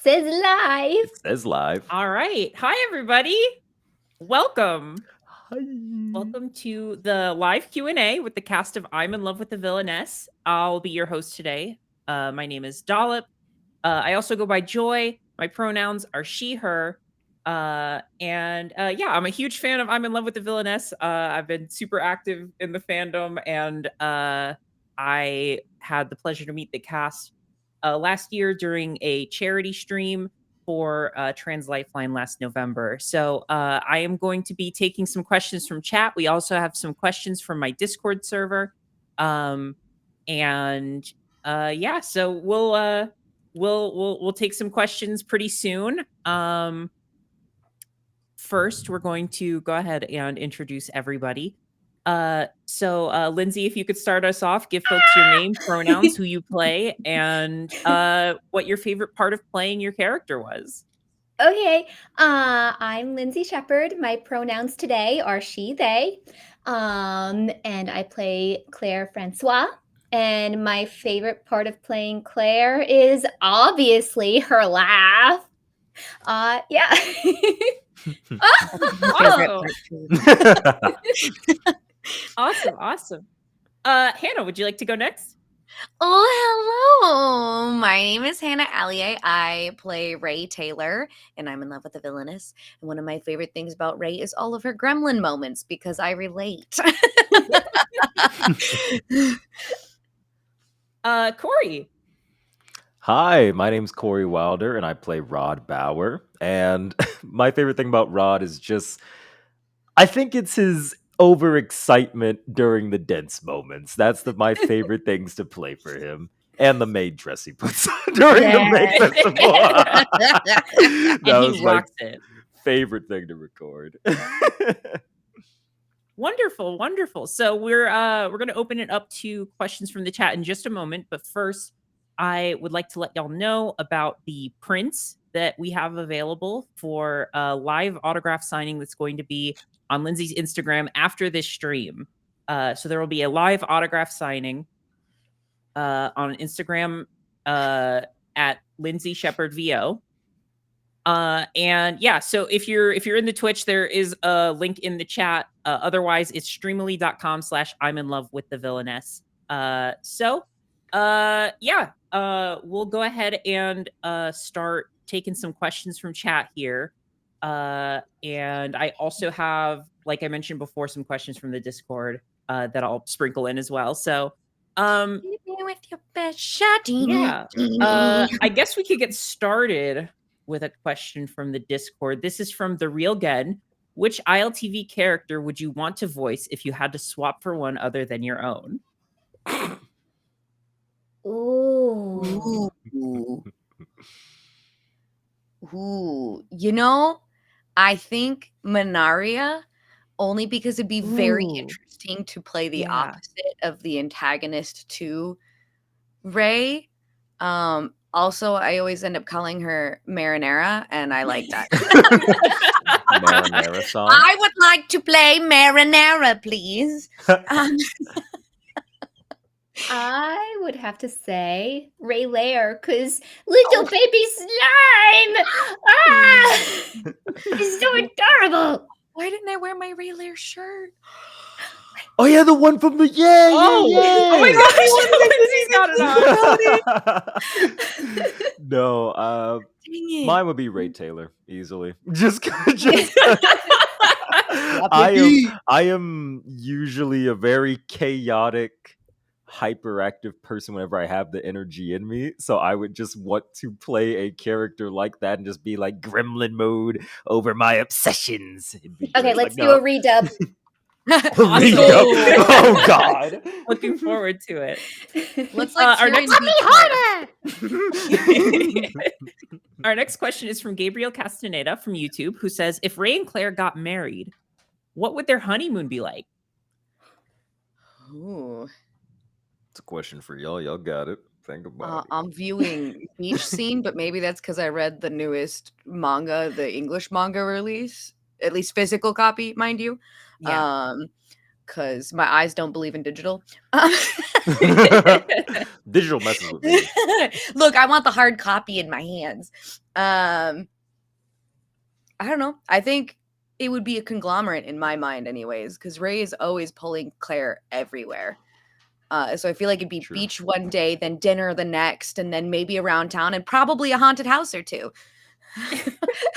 says live. It says live. All right. Hi, everybody. Welcome. Hi. Welcome to the live Q&A with the cast of I'm in Love with the Villainess. I'll be your host today. My name is Dollip. I also go by Joy. My pronouns are she, her. Yeah, I'm a huge fan of I'm in Love with the Villainess. I've been super active in the fandom, and I had the pleasure to meet the cast last year during a charity stream for Trans Lifeline last November. So I am going to be taking some questions from chat. We also have some questions from my Discord server. So we'll take some questions pretty soon. First, we're going to go ahead and introduce everybody. Lindsay, if you could start us off, give folks your name, pronouns, who you play, and what your favorite part of playing your character was. Okay, I'm Lindsay Sheppard. My pronouns today are she, they, and I play Claire Francois. And my favorite part of playing Claire is obviously her laugh. Yeah. Awesome. Hannah, would you like to go next? Oh, hello. My name is Hannah Alyea. I play Rae Taylor, and I'm in love with the Villainess. And one of my favorite things about Rae is all of her gremlin moments because I relate. Corey. Hi, my name's Corey Wilder, and I play Rod Bauer. And my favorite thing about Rod is just, I think it's his overexcitement during the dense moments. That's my favorite things to play for him. And the maid dress he puts on during the maid festival. That was my favorite thing to record. Wonderful. So we're going to open it up to questions from the chat in just a moment. But first, I would like to let y'all know about the prints that we have available for a live autograph signing that's going to be on Lindsay's Instagram after this stream. So there will be a live autograph signing on Instagram at Lindsay Sheppard VO. So if you're in the Twitch, there is a link in the chat. Otherwise, it's streamily.com/I'm in love with the Villainess. We'll go ahead and start taking some questions from chat here. And I also have, like I mentioned before, some questions from the Discord that I'll sprinkle in as well. So with your best shot. I guess we could get started with a question from the Discord. This is from The Real Gen. Which ILTV character would you want to voice if you had to swap for one other than your own? Ooh. I think Minaria, only because it'd be very interesting to play the opposite of the antagonist to Rae. Also, I always end up calling her Marinara, and I like that. Marinara song. I would like to play Marinara, please. I would have to say Rae Lair, because little baby slime! It's so adorable! Why didn't I wear my Rae Lair shirt? Oh yeah, the one from the Oh my gosh! He's got it on. No, mine would be Rae Taylor easily. I am usually a very chaotic, hyperactive person whenever I have the energy in me. So I would just want to play a character like that and just be like gremlin mode over my obsessions. Okay, let's do a redub. Oh God! Looking forward to it. Let's our next Our next question is from Gabriel Castaneda from YouTube, who says, "If Rae and Claire got married, what would their honeymoon be like?" Ooh, it's a question for y'all. Y'all got it. Think about it. I'm viewing beach scene, but maybe that's because I read the newest manga, the English manga release, at least physical copy, mind you. Yeah. because my eyes don't believe in digital. Digital messes with me. Look, I want the hard copy in my hands. I don't know. I think it would be a conglomerate in my mind anyways, because Rae is always pulling Claire everywhere. So I feel like it'd be True. beach one day, then dinner the next, and then maybe around town, and probably a haunted house or two.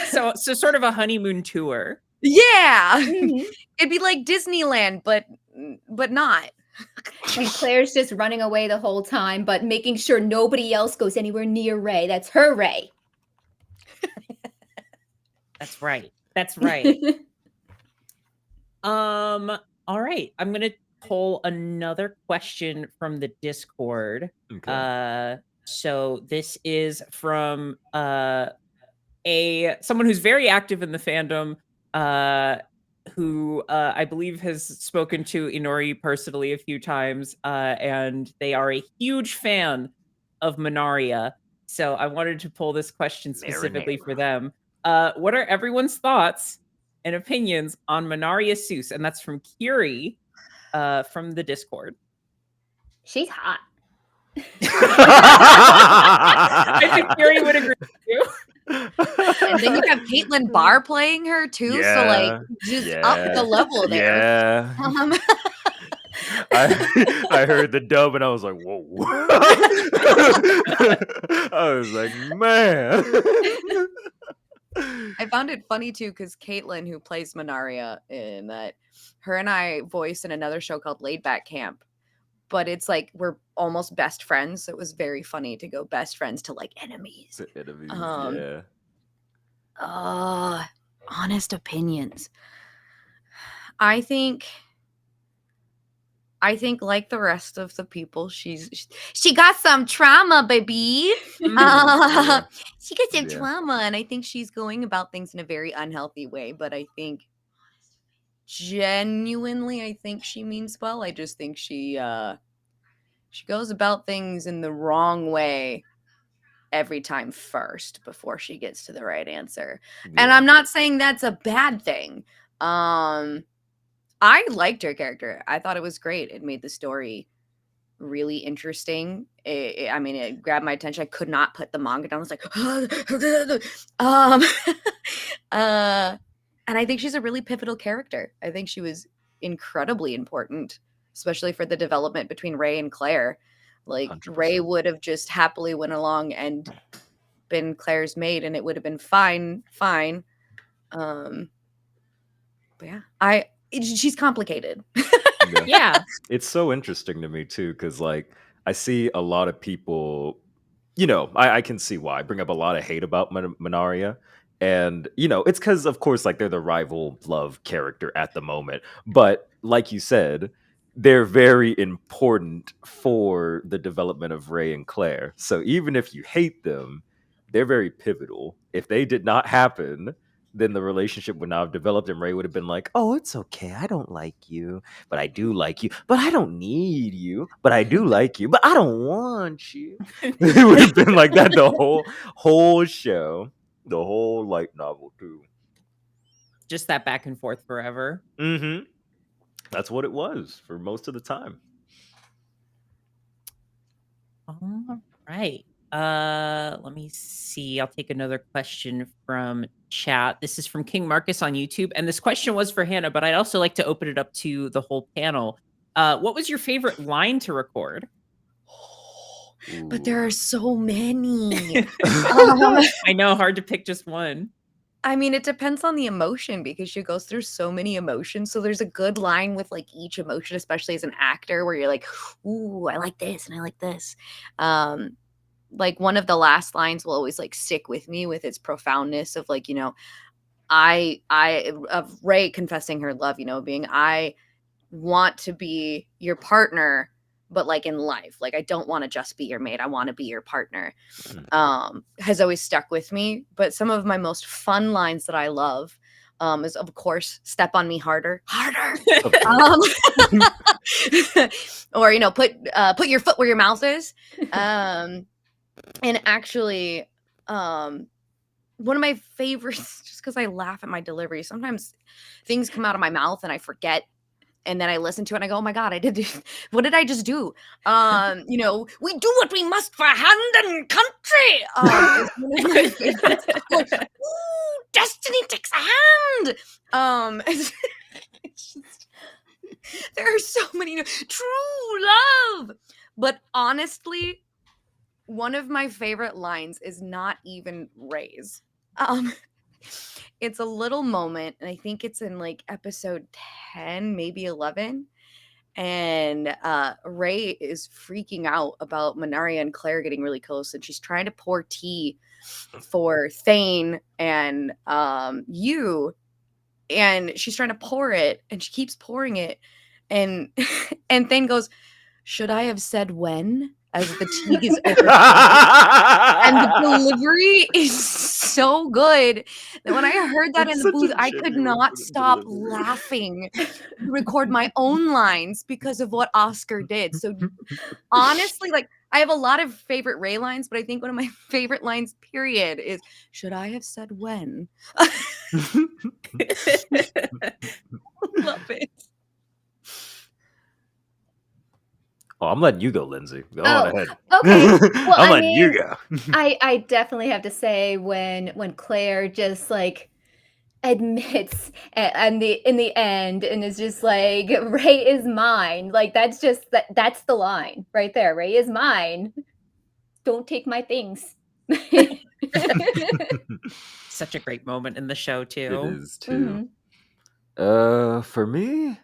So sort of a honeymoon tour. Yeah. Mhm. It'd be like Disneyland, but not. And Claire's just running away the whole time, but making sure nobody else goes anywhere near Rae. That's her Rae. That's right. That's right. All right. I'm gonna pull another question from the Discord. Okay. So this is from someone who's very active in the fandom, who I believe has spoken to Inori personally a few times, and they are a huge fan of Minaria. So I wanted to pull this question specifically for them. What are everyone's thoughts and opinions on Minaria Seuss? And that's from Curie, from the Discord. She's hot. I think Curie would agree with you. And then you have Caitlin Barr playing her too, so like just up the level there. Yeah. I heard the dub and I was like, whoa. I was like, man. I found it funny too because Caitlin, who plays Minaria in that, her and I voiced in another show called Laid Back Camp. But it's like we're almost best friends. So it was very funny to go best friends to like enemies. Enemies, yeah. Honest opinions. I think like the rest of the people, she got some trauma, baby. She got some trauma, and I think she's going about things in a very unhealthy way. But I think genuinely, I think she means well. I just think she goes about things in the wrong way every time first before she gets to the right answer. And I'm not saying that's a bad thing. I liked her character. I thought it was great. It made the story really interesting. It grabbed my attention. I could not put the manga down. I was like, and I think she's a really pivotal character. I think she was incredibly important, especially for the development between Rae and Claire. Like 100%. Rae would have just happily went along and been Claire's maid, and it would have been fine. But yeah, she's complicated. Yeah. It's so interesting to me too, because like I see a lot of people, I can see why. I bring up a lot of hate about Minaria. And, it's because, of course, like they're the rival love character at the moment. But like you said, they're very important for the development of Rae and Claire. So even if you hate them, they're very pivotal. If they did not happen, then the relationship would not have developed, and Rae would have been like, "Oh, it's okay. I don't like you, but I do like you. But I don't need you, but I do like you. But I don't want you." It would have been like that the whole show, the whole light novel too. Just that back and forth forever. Mm-hmm. That's what it was for most of the time. All right. Let me see. I'll take another question from chat. This is from King Marcus on YouTube, and this question was for Hannah, but I'd also like to open it up to the whole panel. What was your favorite line to record? But there are so many. I know, hard to pick just one. I mean, it depends on the emotion because she goes through so many emotions. So there's a good line with like each emotion, especially as an actor, where you're like, "Ooh, I like this and I like this." Like one of the last lines will always like stick with me with its profoundness of like, of Rae confessing her love, being, "I want to be your partner, but like in life, like I don't want to just be your mate. I want to be your partner," has always stuck with me. But some of my most fun lines that I love is, of course, "Step on me harder," or put your foot where your mouth is. And actually, one of my favorites, just because I laugh at my delivery, sometimes things come out of my mouth and I forget. and then I listen to it and I go, oh my God, what did I just do? You know, we do what we must for hand and country. It's one of my favorites. Ooh, destiny takes a hand. It's just, there are so many true love. But honestly, one of my favorite lines is not even Rae's. It's a little moment, and I think it's in like episode 10, maybe 11. And Rae is freaking out about Minaria and Claire getting really close, and she's trying to pour tea for Thane and you, and she's trying to pour it, and she keeps pouring it, and and Thane goes, should I have said when? As the tea is over. And the delivery is so good that when I heard that in the booth, I could not stop laughing to record my own lines because of what Oscar did. So honestly, like, I have a lot of favorite Rae lines, but I think one of my favorite lines, period, is should I have said when? Love it. Oh, I'm letting you go, Lindsay. Go on ahead. Okay. Well, I'm letting you go. I definitely have to say when Claire just like admits in the end and is just like, Rae is mine. Like that's that's the line right there. Rae is mine. Don't take my things. Such a great moment in the show too. It is too. For me,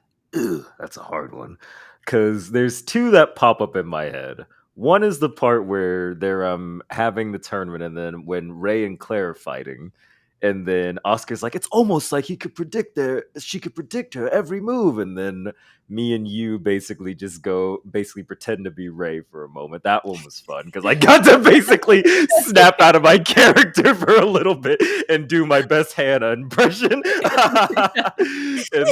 that's a hard one. Because there's two that pop up in my head. One is the part where they're having the tournament, and then when Rae and Claire are fighting, and then Oscar's like, it's almost like she could predict her every move, and then me and you basically pretend to be Rae for a moment. That one was fun because I got to basically snap out of my character for a little bit and do my best Hannah impression. And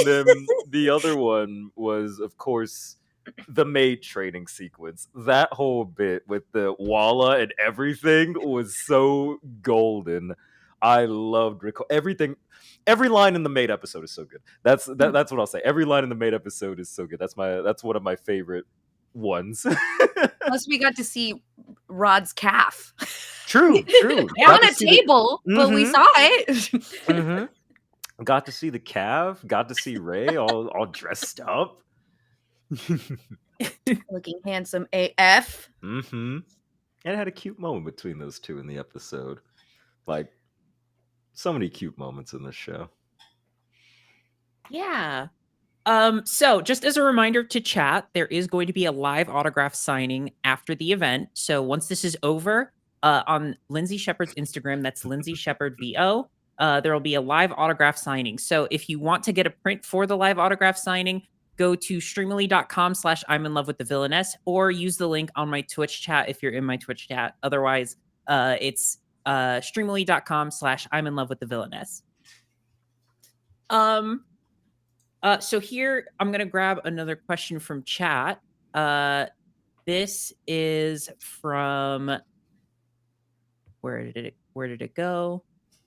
then the other one was, of course, the maid training sequence. That whole bit with the Walla and everything was so golden. I loved everything. Every line in the maid episode is so good. That's what I'll say. Every line in the maid episode is so good. That's one of my favorite ones. Plus, we got to see Rod's calf. True. On a table, but we saw it. Got to see the calf. Got to see Rae all dressed up. Looking handsome AF. And it had a cute moment between those two in the episode. Like, so many cute moments in this show. Yeah. So just as a reminder to chat, there is going to be a live autograph signing after the event. So once this is over, on Lindsay Sheppard's Instagram, that's Lindsay Sheppard VO, there will be a live autograph signing. So if you want to get a print for the live autograph signing, go to streamily.com/I'm in love with the villainess, or use the link on my Twitch chat if you're in my Twitch chat. Otherwise, it's streamily.com/I'm in love with the villainess. So here I'm gonna grab another question from chat. This is from where did it go?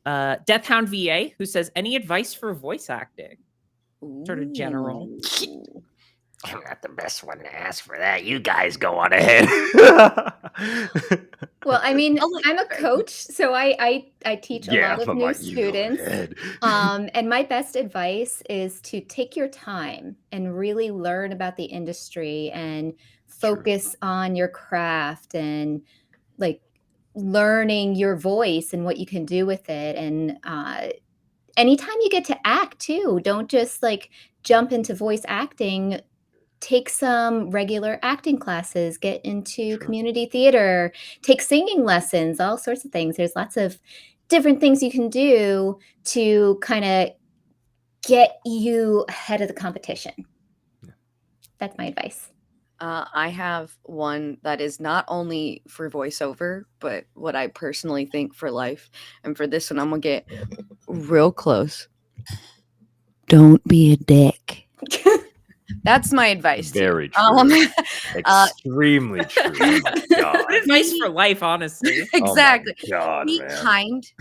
Deathhound VA, who says, any advice for voice acting? Sort of general. I'm not the best one to ask for that. You guys go on ahead. Well, I mean, I'm a coach, so I teach a lot of new students. And my best advice is to take your time and really learn about the industry and focus on your craft and like learning your voice and what you can do with it. And anytime you get to act too, don't just like jump into voice acting. Take some regular acting classes, get into community theater, take singing lessons, all sorts of things. There's lots of different things you can do to kind of get you ahead of the competition. That's my advice. I have one that is not only for voiceover, but what I personally think for life. And for this one, I'm going to get real close. Don't be a dick. That's my advice. Very true. Extremely true. Oh advice for life, honestly. Exactly. Oh God, be man. kind,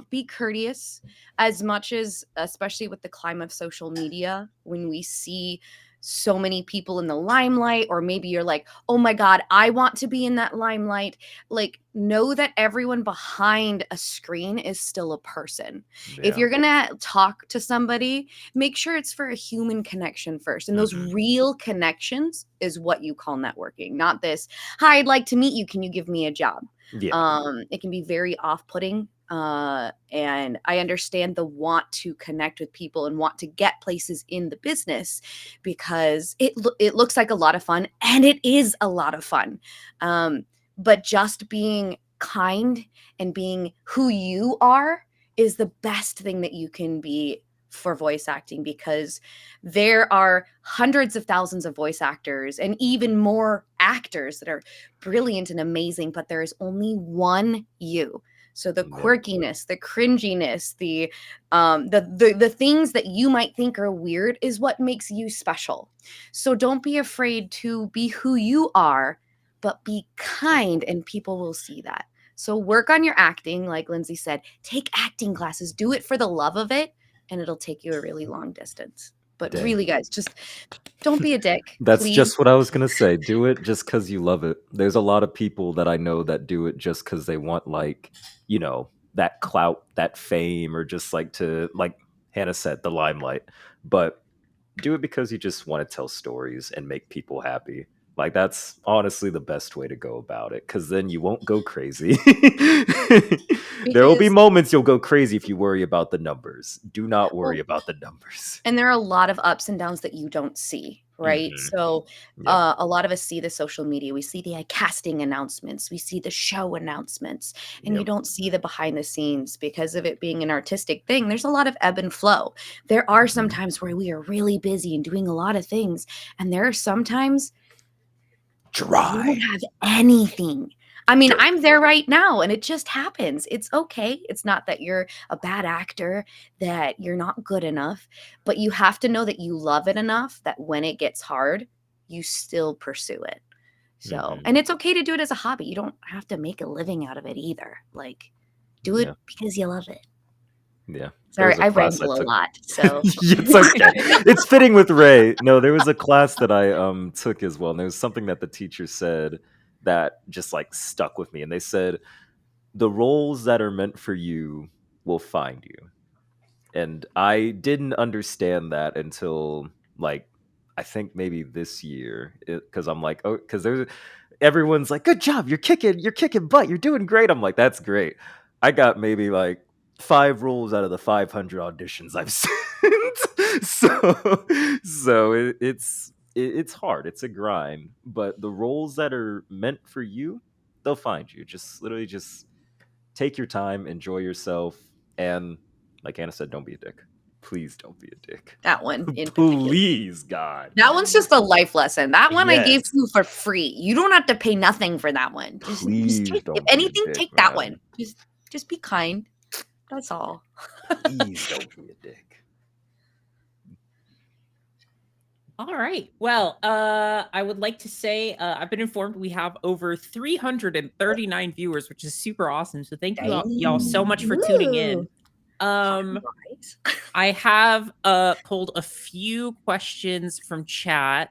Be courteous. As much as, especially with the climb of social media, when we see so many people in the limelight, or maybe you're like, oh my God, I want to be in that limelight. Like, know that everyone behind a screen is still a person. If Yeah. you're going to talk to somebody, make sure it's for a human connection first. And those real connections is what you call networking, not this, hi, I'd like to meet you. Can you give me a job? Yeah. It can be very off-putting. And I understand the want to connect with people and want to get places in the business, because it looks like a lot of fun, and it is a lot of fun. But just being kind and being who you are is the best thing that you can be for voice acting, because there are hundreds of thousands of voice actors and even more actors that are brilliant and amazing, but there is only one you. So the Yep. quirkiness, the cringiness, the things that you might think are weird is what makes you special. So don't be afraid to be who you are, but be kind, and people will see that. So work on your acting, like Lindsay said. Take acting classes. Do it for the love of it, and it'll take you a really long distance. But Dang. really, guys, just don't be a dick. That's please. just what I was gonna say. Do it just because you love it. There's a lot of people that I know that do it just because they want, like, that clout, that fame, or just like to, like Hannah said, the limelight. But do it because you just want to tell stories and make people happy. Like, that's honestly the best way to go about it, because then you won't go crazy. There will be Because moments you'll go crazy if you worry about the numbers. Do not worry about the numbers. And there are a lot of ups and downs that you don't see, right? So Yep. a lot of us see the social media. We see the casting announcements. We see the show announcements. And you Yep. don't see the behind the scenes, because of it being an artistic thing. There's a lot of ebb and flow. There are some times where we are really busy and doing a lot of things. And there are sometimes you Dry. don't have anything. I mean, I'm there right now, and it just happens. It's okay. It's not that you're a bad actor, that you're not good enough, but you have to know that you love it enough that when it gets hard, you still pursue it. So, and it's okay to do it as a hobby. You don't have to make a living out of it either. Like, do it because you love it. Yeah. Sorry, I ramble a lot. So It's okay. It's fitting with Rae. No, there was a class that I took as well, and there was something that the teacher said that just like stuck with me. And they said, the roles that are meant for you will find you. And I didn't understand that until, like, I think maybe this year, because I'm like, oh, because everyone's like, good job, you're kicking butt, you're doing great. I'm like, that's great. I got maybe like 5 roles out of the 500 auditions I've sent. So it's hard. It's a grind, but the roles that are meant for you, they'll find you. Just literally just take your time, enjoy yourself, and like Anna said, don't be a dick. Please don't be a dick. that one in particular. Please, God. That one's just a life lesson. That one I gave Yes. to you for free. You don't have to pay nothing for that one. Just Please take, don't if be a anything, dick, take that man. one. Just be kind. That's all. Please don't be a dick. All right. Well, I would like to say I've been informed we have over 339 viewers, which is super awesome. So thank you y'all so much for tuning in. I have pulled a few questions from chat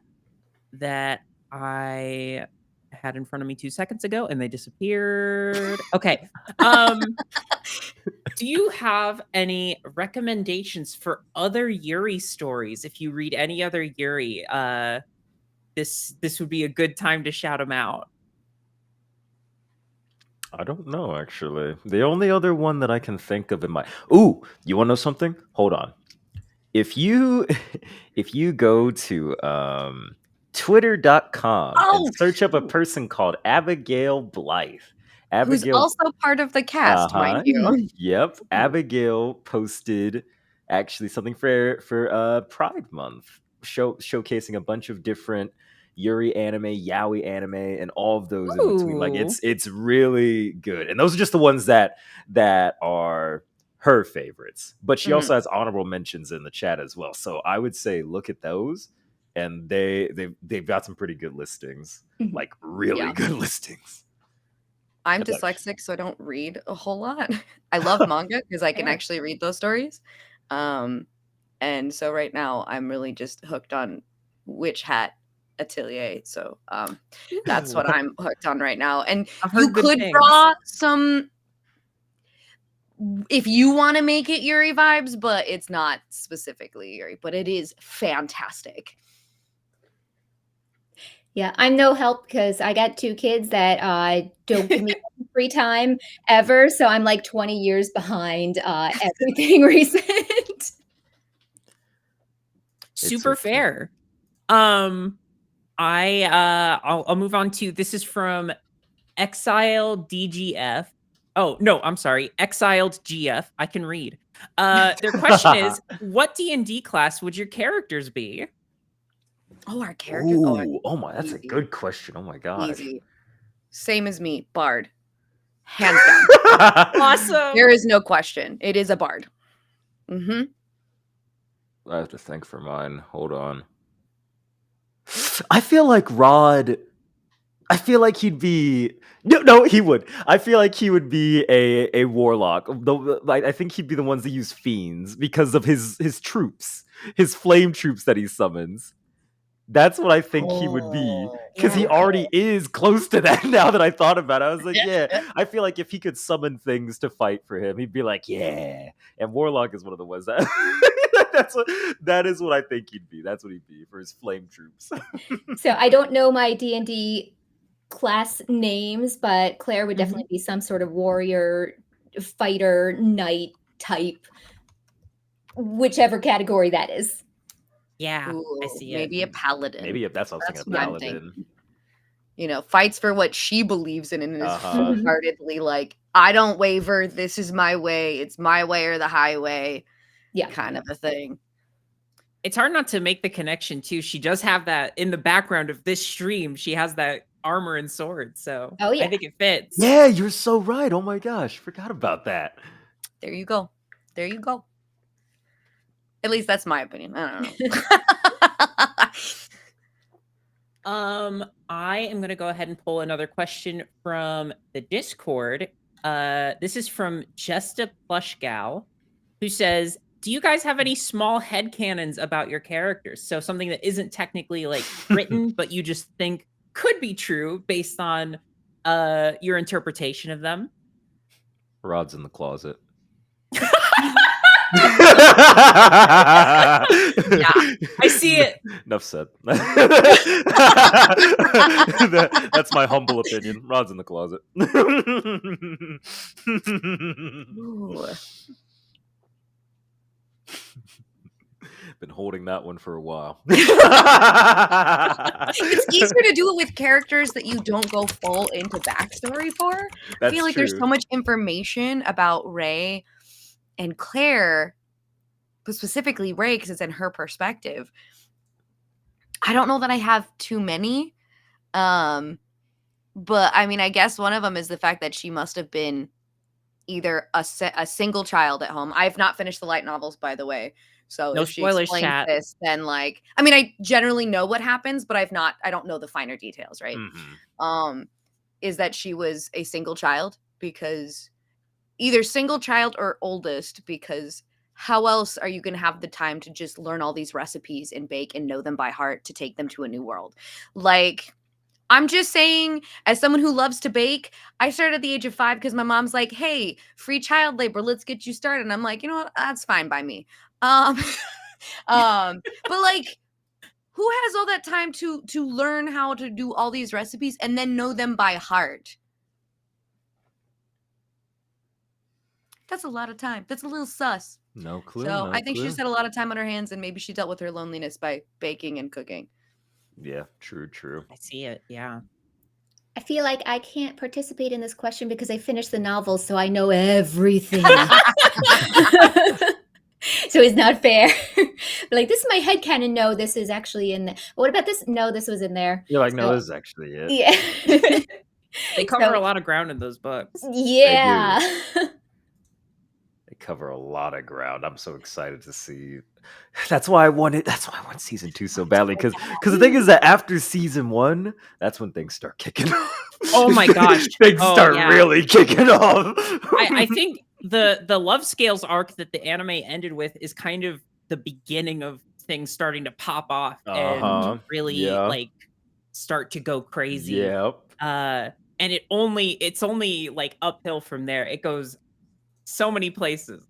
that I had in front of me 2 seconds ago, and they disappeared. Okay. Do you have any recommendations for other Yuri stories? If you read any other Yuri, this would be a good time to shout them out. I don't know, actually. The only other one that I can think of in my... Ooh, you want to know something? Hold on. If you go to twitter.com and search up a person called Abigail Blythe. Who's also part of the cast, mind you. Yep. Abigail posted actually something for Pride Month, showcasing a bunch of different Yuri anime, yaoi anime, and all of those in between. Like, it's really good. And those are just the ones that are her favorites. But she also has honorable mentions in the chat as well. So I would say look at those, and they've got some pretty good listings. Like, really good listings. I'm That's dyslexic, so I don't read a whole lot. I love manga because I can Fair. actually read those stories. And so right now I'm really just hooked on Witch Hat Atelier. So that's what Ooh, I'm hooked on right now. And I've you heard good could things. draw some if you want to make it Yuri vibes, but it's not specifically Yuri, but it is fantastic. Yeah, I'm no help because I got 2 kids that don't give me any free time ever, so I'm like 20 years behind everything recent. Super okay. fair. I'll move on to this is from Exiled DGF. Oh, no, I'm sorry. Exiled GF. I can read. Their question is, what D&D class would your characters be? Oh, our character. Ooh, oh my, that's a easy. good question. Oh my gosh. Easy. Same as me, bard. Hands down. Awesome. There is no question. It is a bard. Mm-hmm. I have to think for mine. Hold on. I feel like Rod. I feel like he'd be no, he would. I feel like he would be a warlock. I think he'd be the ones that use fiends because of his troops, his flame troops that he summons. That's what I think he would be because he Yeah. already is close to that. Now that I thought about it, I was like, yeah. I feel like if he could summon things to fight for him, he'd be like, yeah. And warlock is one of the ones that that is what I think he'd be. That's what he'd be for his flame troops. So I don't know my D&D class names, but Claire would definitely be some sort of warrior, fighter, knight type, whichever category that is. Yeah, Ooh, I see it. maybe a paladin. Maybe if that's what I was thinking, a what I'm paladin. thinking. You know, fights for what she believes in and is Uh-huh. full-heartedly like, I don't waver. This is my way. It's my way or the highway. Yeah. Kind of a thing. It's hard not to make the connection too. She does have that in the background of this stream. She has that armor and sword, so Oh, yeah. I think it fits. Yeah, you're so right. Oh my gosh, forgot about that. There you go. There you go. At least that's my opinion. I don't know. I am gonna go ahead and pull another question from the Discord. This is from Jesta Plush Gal, who says, do you guys have any small headcanons about your characters? So something that isn't technically like written, but you just think could be true based on your interpretation of them. Rod's in the closet. Yeah, I see it. Enough said. That's my humble opinion. Rod's in the closet. Ooh. Been holding that one for a while. It's easier to do it with characters that you don't go full into backstory for. I feel like there's so much information about Rae and Claire, but specifically Rae because it's in her perspective. I don't know that I have too many. But I mean, I guess one of them is the fact that she must have been either a single child at home. I've not finished the light novels, by the way. So No if she spoilers, explains chat. this, then like, I mean, I generally know what happens, but I don't know the finer details, right? Mm-hmm. Is that she was a single child because either single child or oldest, because how else are you going to have the time to just learn all these recipes and bake and know them by heart to take them to a new world? Like, I'm just saying, as someone who loves to bake, I started at the age of 5 because my mom's like, hey, free child labor, let's get you started. And I'm like, you know what? That's fine by me. But like, who has all that time to learn how to do all these recipes and then know them by heart? That's a lot of time. That's a little sus. No clue. So no I think clue. she just had a lot of time on her hands, and maybe she dealt with her loneliness by baking and cooking. Yeah, true. I see it. Yeah. I feel like I can't participate in this question because I finished the novel, so I know everything. So it's not fair. Like, this is my headcanon. No, this is actually in there. What about this? No, this was in there. You're like, So, no, this is actually it. yeah. They cover So- a lot of ground in those books. Yeah. They cover a lot of ground. I'm so excited to see. That's why I want season 2 so badly. Because the thing is that after season 1, that's when things start kicking off. Oh my gosh. Things Oh, start yeah. really kicking off. I think the love scales arc that the anime ended with is kind of the beginning of things starting to pop off and really Yeah. like start to go crazy. Yep. And it's only like uphill from there. It goes so many places.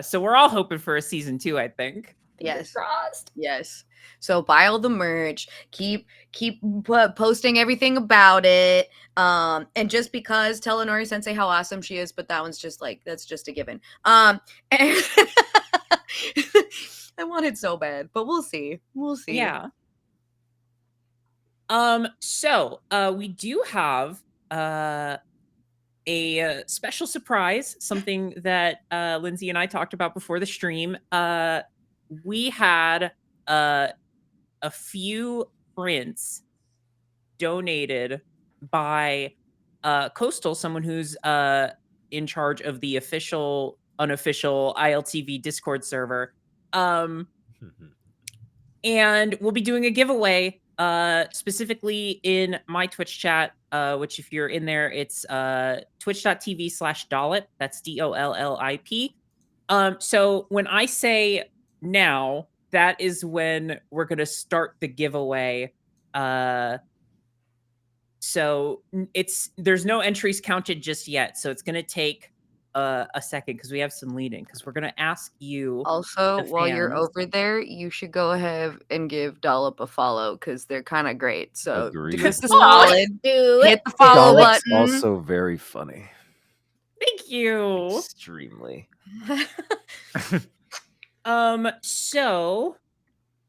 So we're all hoping for a season 2, I think. Fingers crossed. Yes. So buy all the merch. Keep posting everything about it. And just because tell Inori Sensei how awesome she is, but that one's just like that's just a given. And I want it so bad, but we'll see. We'll see. Yeah. So we do have a special surprise, something that Lindsay and I talked about before the stream. We had a few prints donated by Coastal, someone who's in charge of the unofficial ILTV Discord server. And we'll be doing a giveaway specifically in my Twitch chat, which if you're in there, it's twitch.tv/Dollip. That's DOLLIP. So when I say now, that is when we're going to start the giveaway. So there's no entries counted just yet. So it's going to take a second because we have some leading because we're going to ask you. Also, the while you're fans. over there, you should go ahead and give Dollip a follow because they're kind of great. So Agreed. hit the solid, hit the follow Dollip's button. also very funny. Thank you. Extremely. So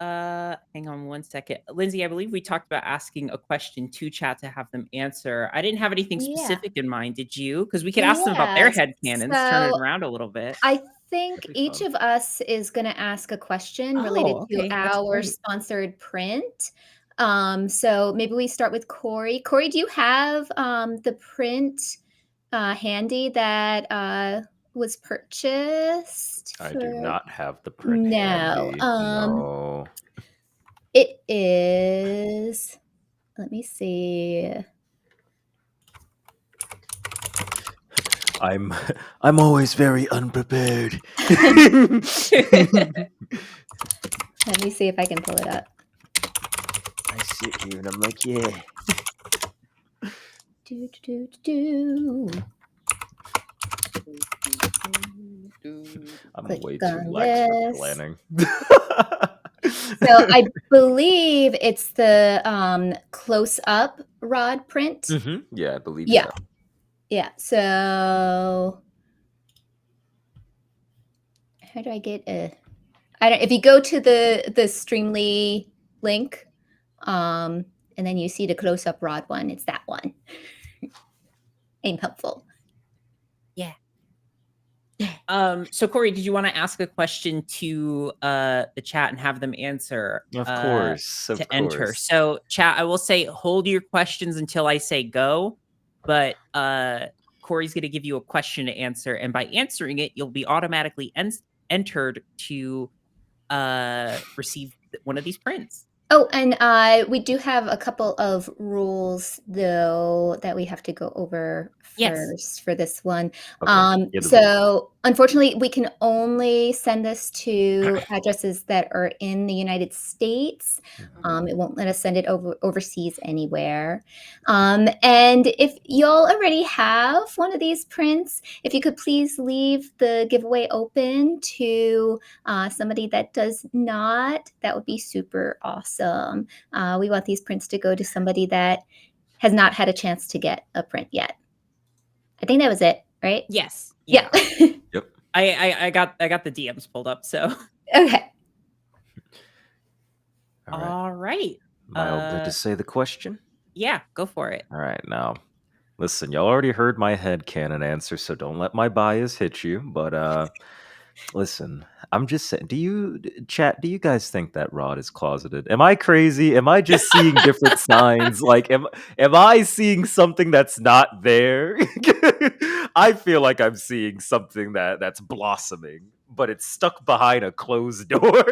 hang on one second. Lindsay, I believe we talked about asking a question to chat to have them answer. I didn't have anything specific in mind. Did you? Because we could ask them about their headcanons, turn it around a little bit. I think each of us is going to ask a question related to our sponsored print. So maybe we start with Corey. Corey, do you have the print handy that was purchased? I do not have the print No. handy. No. It is. Let me see. I'm always very unprepared. Let me see if I can pull it up. I sit here and I'm like, yeah. I'm way too lax for planning. So I believe it's the close-up rod print. Yeah, I believe so. Yeah. So how do I get if you go to the Streamily link, and then you see the close-up rod one, it's that one. Ain't helpful. Yeah. So Corey, did you want to ask a question to the chat and have them answer? Of course. Enter. So chat, I will say hold your questions until I say go, but Corey's going to give you a question to answer, and by answering it, you'll be automatically entered to receive one of these prints. Oh, and we do have a couple of rules, though, that we have to go over first for this one. So, unfortunately, we can only send this to addresses that are in the United States. It won't let us send it overseas anywhere. And if y'all already have one of these prints, if you could please leave the giveaway open to somebody that does not, that would be super awesome. We want these prints to go to somebody that has not had a chance to get a print yet. I think that was it, right? Yes. Yeah. Yep. I got the DMs pulled up, so. Okay. All right. Am I all good to say the question? Yeah, go for it. All right, now. Listen, y'all already heard my headcanon answer, so don't let my bias hit you. But listen, I'm just saying, do you guys think that Rod is closeted? Am I crazy? Am I just seeing different signs? Like, am I seeing something that's not there? I feel like I'm seeing something that's blossoming, but it's stuck behind a closed door.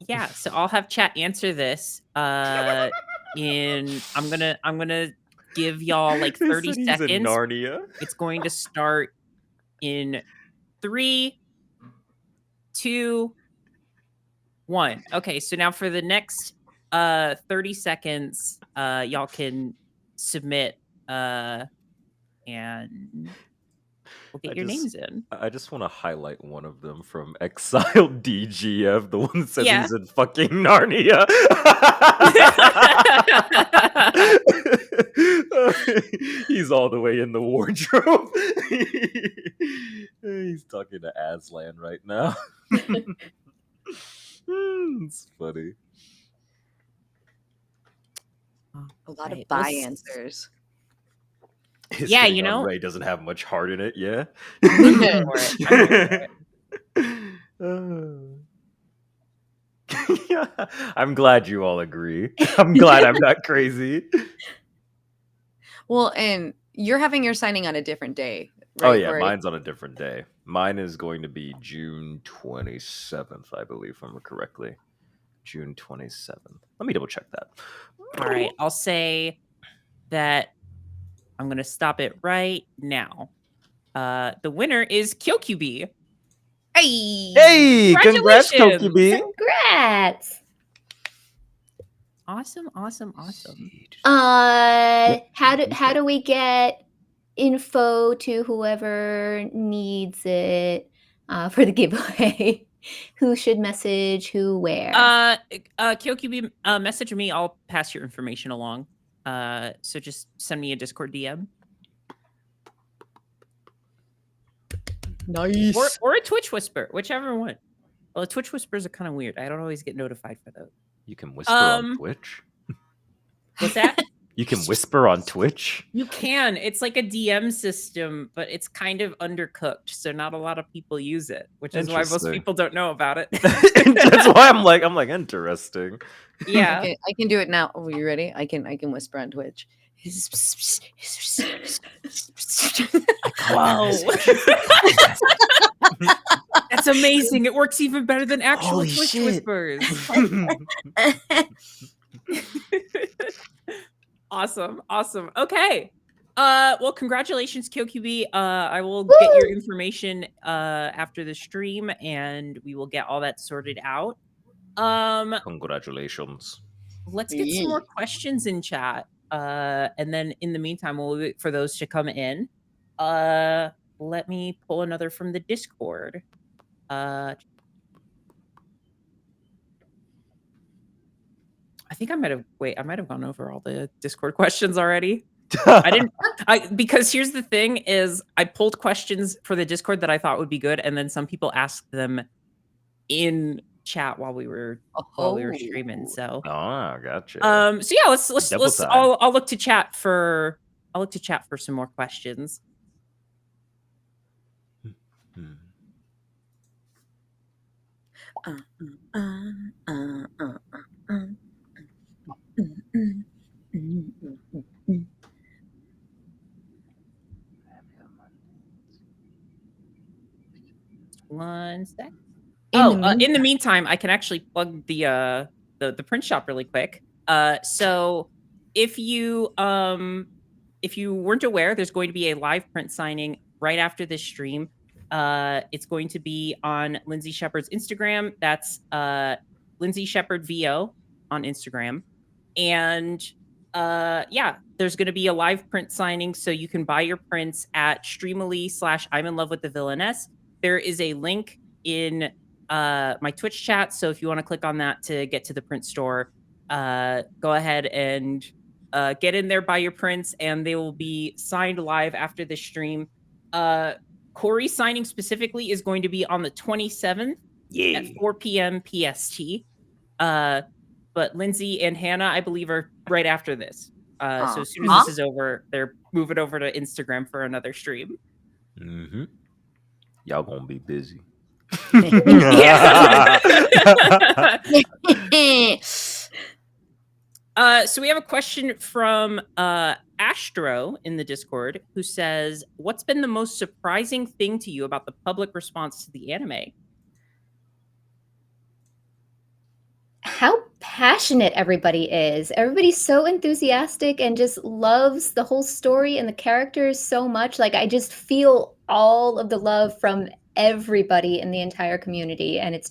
Yeah, so I'll have chat answer this. I'm gonna give y'all like They 30 said he's in seconds. Narnia. It's going to start in 3, 2, 1. Okay, so now for the next 30 seconds, y'all can submit and we'll get your names in. I just want to highlight one of them from Exiled DGF, the one that says Yeah. he's in fucking Narnia. He's all the way in the wardrobe. He's talking to Aslan right now. It's funny. A lot of Right, bi let's- answers. His Yeah, hitting you on know- Rae doesn't have much heart in it. Yeah. I'm here for it. I'm here for it. Yeah, I'm glad you all agree. I'm glad I'm not crazy. Well, and you're having your signing on a different day, right? Oh yeah, Corey? mine's on a different day. Mine is going to be June 27th, I believe, if I remember correctly. June 27th. Let me double check that. All right, I'll say that I'm going to stop it right now. The winner is KyoQB. Hey! Hey, congrats, Congratulations! Kokibi. Congrats. Awesome, awesome, awesome. How do we get info to whoever needs it for the giveaway? Who should message who where? KyoQB, message me. I'll pass your information along. So just send me a Discord DM. Nice. Or a Twitch Whisper, whichever one. Well, the Twitch Whispers are kind of weird. I don't always get notified for those. You can whisper on Twitch. What's that? You can whisper on Twitch. You can. It's like a DM system, but it's kind of undercooked, so not a lot of people use it, which is why most Interesting. people don't know about it. That's why I'm like interesting. Yeah. Okay, I can do it now. Oh, you ready? I can whisper on Twitch. Whoa. That's amazing. It works even better than actual Holy Twitch shit. Whispers. Awesome. Awesome. Okay. Well, congratulations, KyoQB. I will get your information after the stream and we will get all that sorted out. Congratulations. Let's get some more questions in chat. And then in the meantime, we'll wait for those to come in. Let me pull another from the Discord. I think I might have gone over all the Discord questions already. Because here's the thing is I pulled questions for the Discord that I thought would be good, and then some people asked them in chat while we were streaming. So gotcha. So yeah, let's Double time. I'll look to chat for some more questions. One sec. In the meantime, I can actually plug the print shop really quick. So if you weren't aware, there's going to be a live print signing right after this stream. It's going to be on Lindsay Sheppard's Instagram. That's Lindsay Sheppard VO on Instagram. And yeah, there's going to be a live print signing, so you can buy your prints at Streamily/I'm in love with the Villainess. There is a link in my Twitch chat, so if you want to click on that to get to the print store, go ahead and get in there, buy your prints, and they will be signed live after the stream. Corey's signing specifically is going to be on the 27th at 4 p.m. PST. But Lindsay and Hannah, I believe, are right after this. So as soon as this is over, they're moving over to Instagram for another stream. Mm-hmm. Y'all gonna be busy. So we have a question from Astro in the Discord who says, "What's been the most surprising thing to you about the public response to the anime?" how passionate everybody is. Everybody's so enthusiastic and just loves the whole story and the characters so much. Like, I just feel all of the love from everybody in the entire community, and it's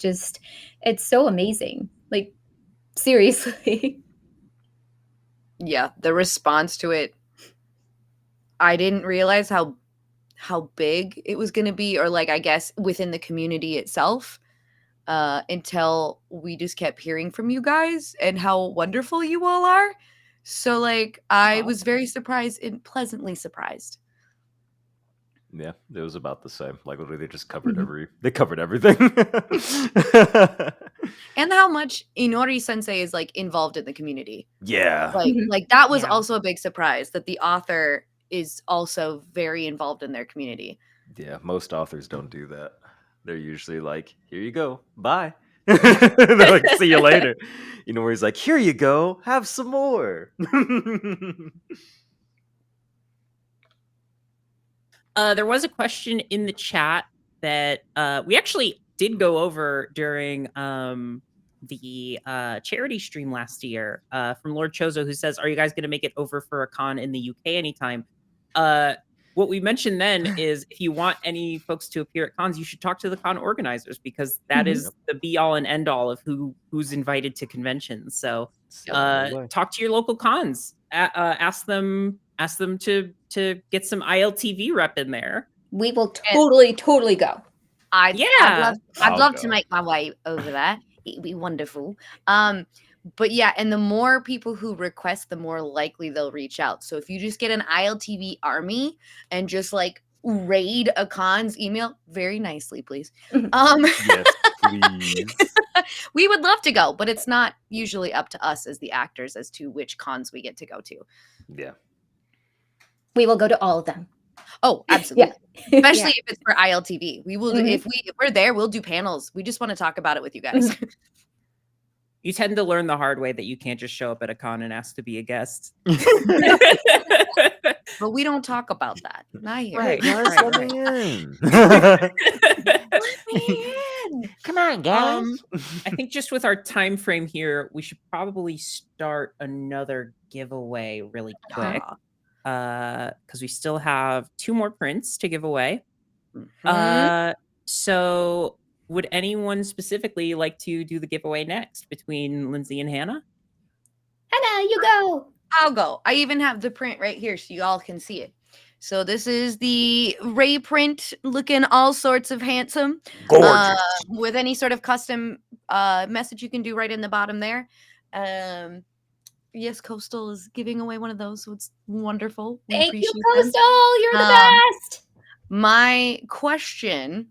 so amazing. Like, seriously. Yeah, the response to it, I didn't realize how big it was going to be, or like I guess within the community itself, until we just kept hearing from you guys and how wonderful you all are. So like I was very surprised and pleasantly surprised. Yeah, it was about the same. Like literally, they just Mm-hmm. covered everything. And how much Inori sensei is like involved in the community. Yeah. Like that was Yeah. also a big surprise that the author is also very involved in their community. Yeah, most authors don't do that. They're usually like, "Here you go, bye." They're like, "See you later." You know, where he's like, "Here you go, have some more." There was a question in the chat that we actually did go over during the charity stream last year from Lord Chozo, who says, "Are you guys going to make it over for a con in the UK anytime?" What we mentioned then is if you want any folks to appear at cons, you should talk to the con organizers, because that is the be all and end all of who's invited to conventions. So talk to your local cons. Ask them to get some ILTV rep in there. We will totally go. I'd I'll love go. to make my way over there. It'd be wonderful. But yeah, and the more people who request, the more likely they'll reach out. So if you just get an ILTV army and just like raid a con's email very nicely, please. Yes, please. We would love to go, but it's not usually up to us as the actors as to which cons we get to go to. Yeah. We will go to all of them. Oh, absolutely. Yeah. Especially if it's for ILTV. We will if we're there, we'll do panels. We just want to talk about it with you guys. You tend to learn the hard way that you can't just show up at a con and ask to be a guest. But we don't talk about that. Not here. Right. Guys, Right, let right. me in. Let me in. Come on, guys. I think just with our time frame here, we should probably start another giveaway really quick. Because we still have 2 more prints to give away. So would anyone specifically like to do the giveaway next between Lindsay and Hannah? Hannah, you go. I'll go. I even have the print right here so you all can see it. So this is the Rae print, looking all sorts of handsome. Gorgeous. With any sort of custom message you can do right in the bottom there. Yes, Coastal is giving away one of those, so it's wonderful. We Thank you, appreciate them. Coastal. You're the best. My question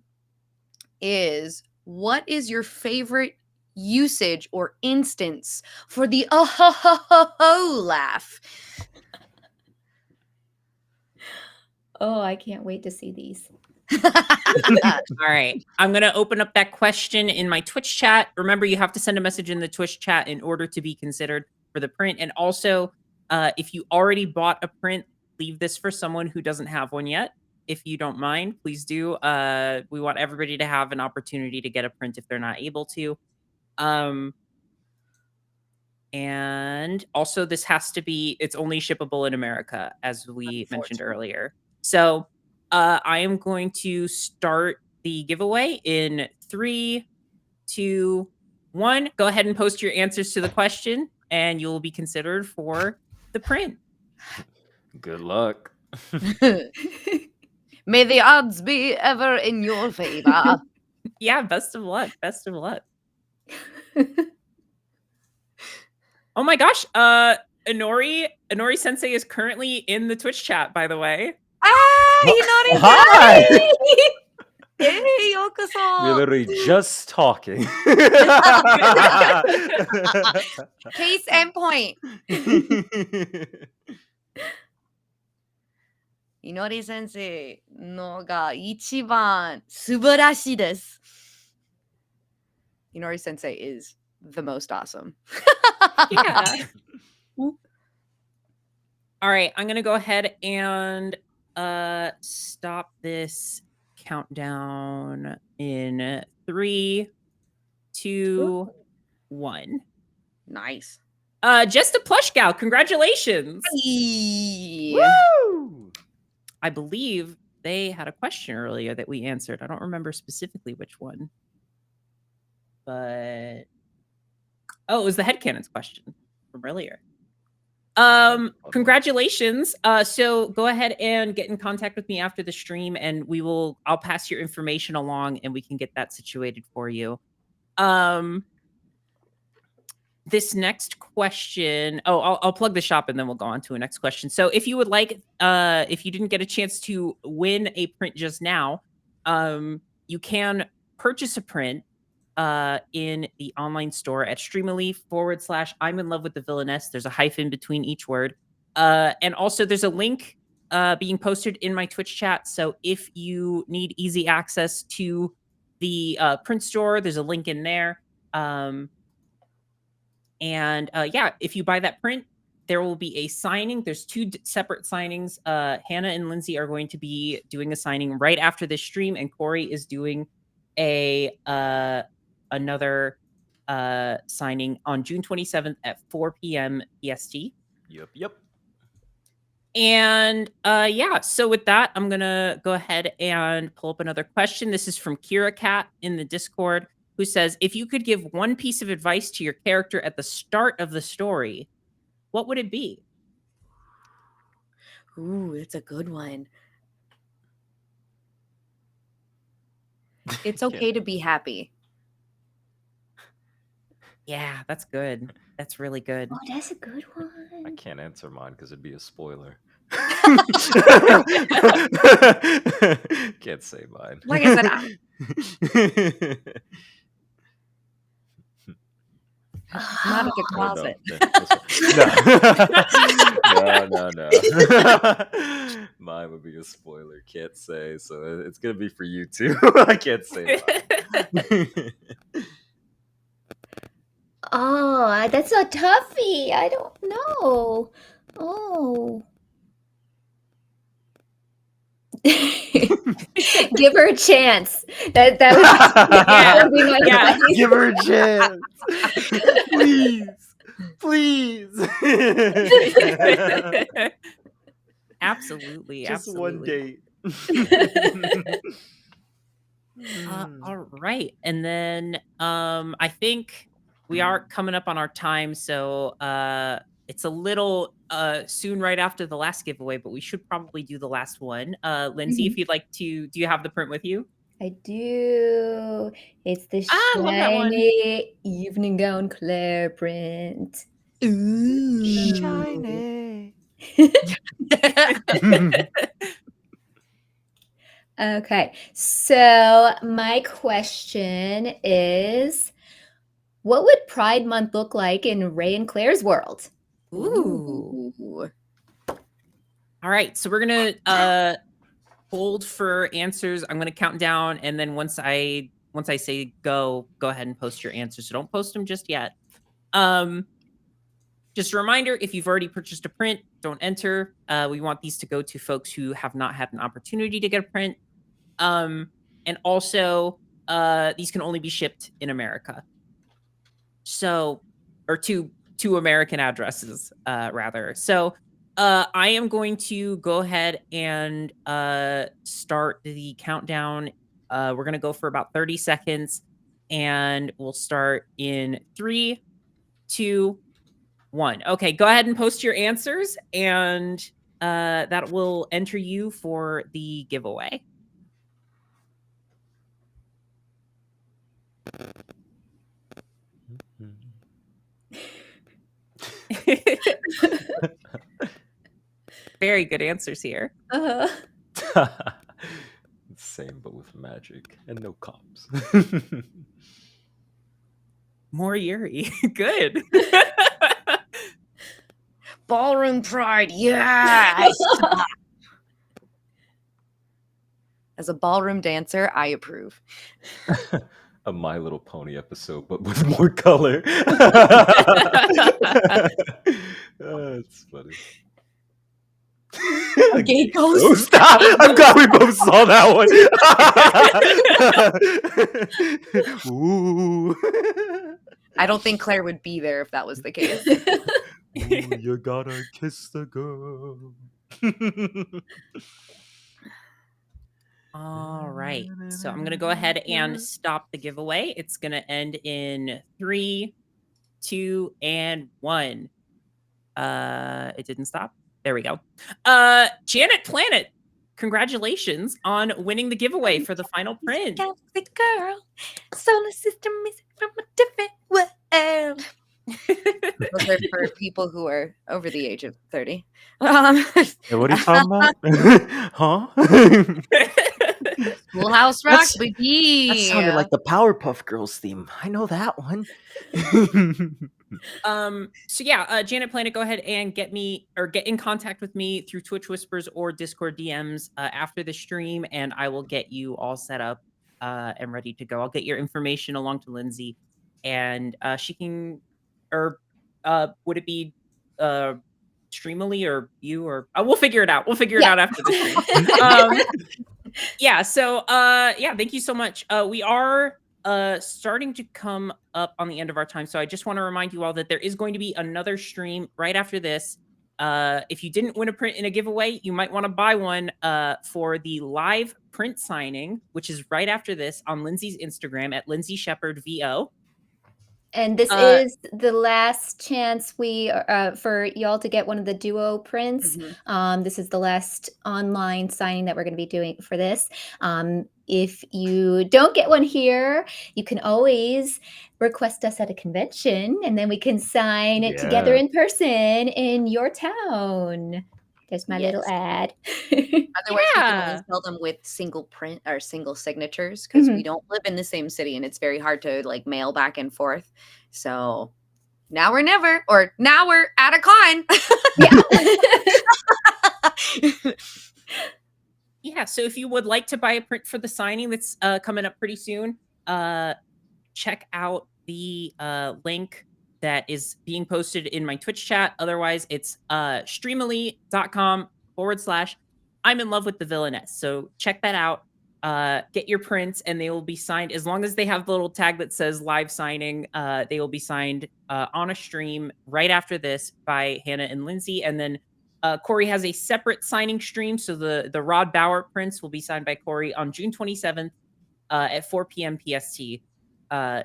is, what is your favorite usage or instance for the oh ho ho ho ho laugh? Oh, I can't wait to see these. All right. I'm going to open up that question in my Twitch chat. Remember, you have to send a message in the Twitch chat in order to be considered for the print. And also, if you already bought a print, leave this for someone who doesn't have one yet. If you don't mind, please do. We want everybody to have an opportunity to get a print if they're not able to. And also, this has to be, it's only shippable in America, as we mentioned earlier. So I am going to start the giveaway in 3, 2, 1. Go ahead and post your answers to the question, and you'll be considered for the print. Good luck. May the odds be ever in your favor. Yeah, best of luck. Best of luck. Oh my gosh. Inori Sensei is currently in the Twitch chat, by the way. Inori! Hi! Hey, yokoso! We're literally just talking. Case in point. Inori sensei no ga ichiban subarashii desu. Inori sensei is the most awesome. Yeah. All right, I'm going to go ahead and stop this countdown in 3, 2, 1. Nice. Just a plush gal. Congratulations. Woo! I believe they had a question earlier that we answered. I don't remember specifically which one. But it was the headcanons question from earlier. Congratulations. So go ahead and get in contact with me after the stream, and I'll pass your information along and we can get that situated for you. This next question. I'll plug the shop and then we'll go on to a next question. So if you would like, if you didn't get a chance to win a print just now, you can purchase a print in the online store at Streamily / I'm in love with the Villainess. There's a hyphen between each word. And also there's a link being posted in my Twitch chat. So if you need easy access to the print store, there's a link in there. If you buy that print, there will be a signing. There's 2 separate signings. Hannah and Lindsay are going to be doing a signing right after this stream, and Corey is doing another signing on June 27th at 4 p.m. EST. Yep. And so with that, I'm gonna go ahead and pull up another question. This is from Kira Cat in the Discord, who says, if you could give one piece of advice to your character at the start of the story, what would it be? Ooh, it's a good one. It's okay to be happy. Yeah, that's good. That's really good. Oh, that's a good one. I can't answer mine because it'd be a spoiler. Can't say mine. Like I said, not at the closet. No. Mine would be a spoiler. Can't say. So it's gonna be for you too. I can't say mine. Oh, that's a toughie. I don't know. Oh. Give her a chance. That would be my advice. Give her a chance. Please. Absolutely. Just absolutely. one date. All right. And then I think we are coming up on our time. So it's a little soon right after the last giveaway, but we should probably do the last one. Lindsay, if you'd like to, do you have the print with you? I do. It's the I love that one. shiny evening gown Claire print. Ooh. Shiny. Okay, so my question is, what would Pride Month look like in Rae and Claire's world? Ooh. All right, so we're gonna hold for answers. I'm gonna count down, and then once I say go ahead and post your answers. So don't post them just yet. Just a reminder, if you've already purchased a print, don't enter. We want these to go to folks who have not had an opportunity to get a print. And also, these can only be shipped in America. So, or to American addresses, rather. So, I am going to go ahead and start the countdown. We're going to go for about 30 seconds, and we'll start in 3, 2, 1. Okay, go ahead and post your answers, and that will enter you for the giveaway. Very good answers here. Same, but with magic and no cops. More Yuri. Good. Ballroom Pride, yes! As a ballroom dancer, I approve. A My Little Pony episode, but with more color. That's funny. Okay, go Oh, stop! I'm glad we both saw that one. Ooh. I don't think Claire would be there if that was the case. Ooh, you gotta kiss the girl. All right. So I'm going to go ahead and stop the giveaway. It's going to end in 3, 2, and 1. It didn't stop. There we go. Janet Planet, congratulations on winning the giveaway for the final print. The girl, solar system is from a different world. Those are for people who are over the age of 30. Hey, what are you talking about? Huh? Schoolhouse Rock, That baby. sounded like the Powerpuff Girls theme. I know that one. So yeah, Janet Planet, go ahead and get in contact with me through Twitch Whispers or Discord DMs after the stream, and I will get you all set up and ready to go. I'll get your information along to Lindsay, and she can, or would it be Streamily or you, or we'll figure it out. We'll figure it out after the stream. Yeah. So yeah, thank you so much. We are starting to come up on the end of our time, so I just want to remind you all that there is going to be another stream right after this. If you didn't win a print in a giveaway, you might want to buy one for the live print signing, which is right after this on Lindsay's Instagram at Lindsay Sheppard VO. And this is the last chance for y'all to get one of the duo prints. This is the last online signing that we're going to be doing for this. If you don't get one here, you can always request us at a convention, and then we can sign it together in person in your town. There's my little ad. Otherwise, we can only sell them with single print or single signatures because we don't live in the same city, and it's very hard to like mail back and forth. So now or never, or now we're at a con. Yeah. So if you would like to buy a print for the signing that's coming up pretty soon, check out the link that is being posted in my Twitch chat. Otherwise, it's streamily.com/I'm in love with the Villainess. So check that out. Get your prints, and they will be signed as long as they have the little tag that says live signing. They will be signed on a stream right after this by Hannah and Lindsay. And then Corey has a separate signing stream. So the Rod Bauer prints will be signed by Corey on June 27th at 4 p.m. PST.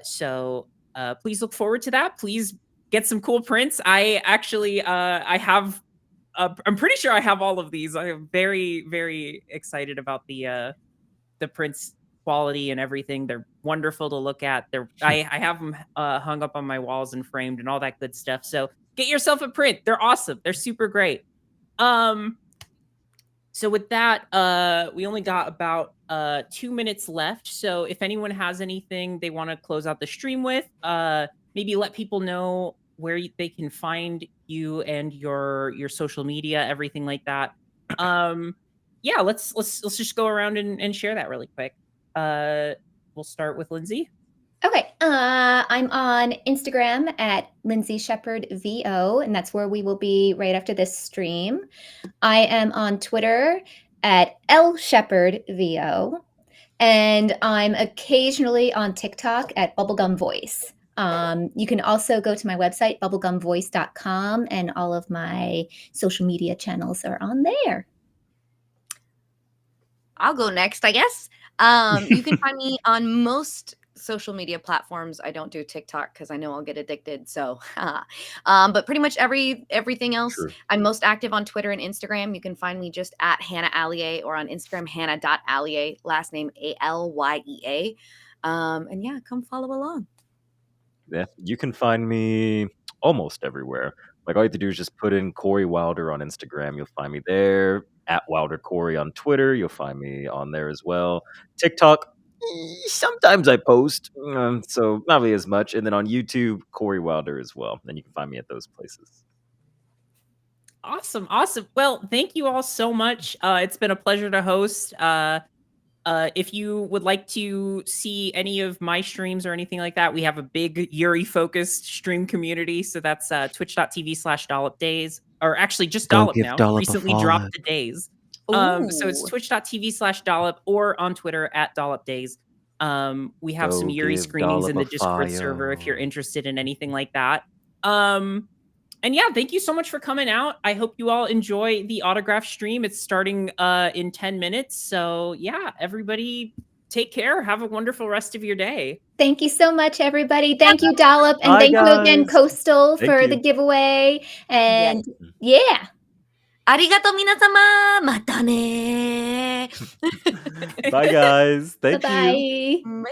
So please look forward to that. Please get some cool prints. I actually, I'm pretty sure I have all of these. I am very, very excited about the prints quality and everything. They're wonderful to look at. I have them hung up on my walls and framed and all that good stuff. So get yourself a print. They're awesome. They're super great. So with that, we only got about 2 minutes left. So if anyone has anything they want to close out the stream with, maybe let people know where they can find you and your social media, everything like that. Yeah, let's just go around and share that really quick. We'll start with Lindsay. Okay, I'm on Instagram at Lindsay Sheppard VO, and that's where we will be right after this stream. I am on Twitter at Sheppard VO, and I'm occasionally on TikTok at Bubblegum Voice. You can also go to my website, bubblegumvoice.com, and all of my social media channels are on there. I'll go next, I guess. You can find me on most social media platforms. I don't do TikTok because I know I'll get addicted. So, but pretty much everything else. True. I'm most active on Twitter and Instagram. You can find me just at Hannah Alyea, or on Instagram, Hannah.Alyea, last name Alyea. And yeah, come follow along. Yeah, you can find me almost everywhere. Like, all you have to do is just put in Corey Wilder on Instagram. You'll find me there. At Wilder Corey on Twitter. You'll find me on there as well. TikTok, sometimes I post, so not really as much. And then on YouTube, Corey Wilder as well. Then you can find me at those places. Awesome. Well, thank you all so much. It's been a pleasure to host. If you would like to see any of my streams or anything like that, we have a big Yuri focused stream community. So that's twitch.tv/Dollip Daze, or actually just Dollip now. Dollip recently dropped the Daze. So it's twitch.tv/Dollip, or on Twitter at Dollip Daze. We have some Go Yuri give screenings in Dollip the a Discord server if you're fire. interested in anything like that. And yeah, thank you so much for coming out. I hope you all enjoy the autograph stream. It's starting in 10 minutes. So yeah, everybody take care. Have a wonderful rest of your day. Thank you so much, everybody. Thank you, Dollip. And Bye, thank you again, guys. Coastal, Thank for you. the giveaway. And yeah. ありがとう皆様またね Bye, guys. Thank you. Bye-bye. Bye.